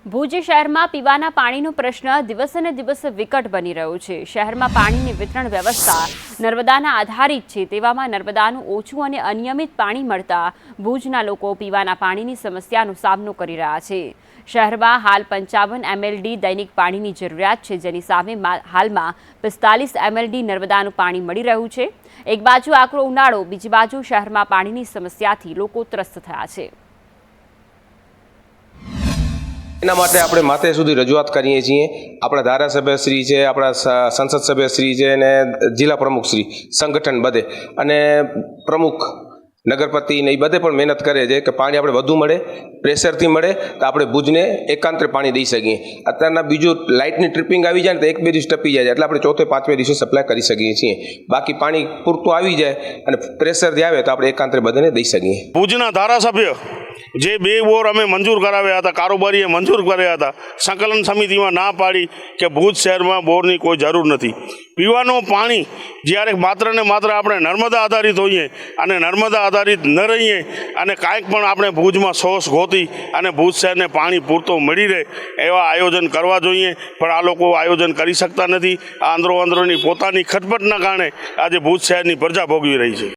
ભુજ શહેરમાં પીવાના પાણીનો પ્રશ્ન દિવસે ને દિવસે વિકટ બની રહ્યો છે। શહેરમાં પાણીની વિતરણ વ્યવસ્થા નર્મદાના આધારિત છે। તેવામાં નર્મદાનું ઓછું અને અનિયમિત પાણી મળતા ભુજના લોકો પીવાના પાણીની સમસ્યાનો સામનો કરી રહ્યા છે। શહેરમાં હાલ 55 MLD દૈનિક પાણીની જરૂરિયાત છે, જેની સામે હાલમાં 45 MLD નર્મદાનું પાણી મળી રહ્યું છે। એક બાજુ આકરો ઉનાળો, બીજી બાજુ શહેરમાં પાણીની સમસ્યાથી લોકો ત્રસ્ત થયા છે। એના માટે આપણે માથે સુધી રજૂઆત કરીએ છીએ। આપણા ધારાસભ્યશ્રી છે, આપણા સંસદ સભ્યશ્રી છે અને જિલ્લા પ્રમુખશ્રી સંગઠન બધે અને પ્રમુખ નગરપતિ ને એ બધે પણ મહેનત કરે છે કે પાણી આપણે વધુ મળે, પ્રેશરથી મળે તો આપણે ભુજને એકાંતરે પાણી દઈ શકીએ। અત્યારના બીજું લાઇટની ટ્રિપિંગ આવી જાય ને તો 1-2 દિવસ ટપી જાય એટલે આપણે ચોથે પાંચમે દિવસે સપ્લાય કરી શકીએ છીએ। બાકી પાણી પૂરતું આવી જાય અને પ્રેશરથી આવે તો આપણે એકાંતરે બધાને દઈ શકીએ। ભુજના ધારાસભ્ય જે 2 બોર અમે મંજૂર કરાવ્યા હતા, કારોબારીએ મંજૂર કર્યા હતા, સંકલન સમિતિમાં ના પાડી કે ભુજ શહેરમાં બોરની કોઈ જરૂર નથી। પીવાનું પાણી જ્યારે માત્ર ને માત્ર આપણે નર્મદા આધારિત હોઈએ અને નર્મદા આધારિત ન રહીએ અને કાંઈક પણ આપણે ભુજમાં સોર્સ ગોતી અને ભુજ શહેરને પાણી પૂરતો મળી રહે એવા આયોજન કરવા જોઈએ, પણ આ લોકો આયોજન કરી શકતા નથી। આ અંદરોની પોતાની ખટપટના કારણે આજે ભુજ શહેરની પ્રજા ભોગવી રહી છે।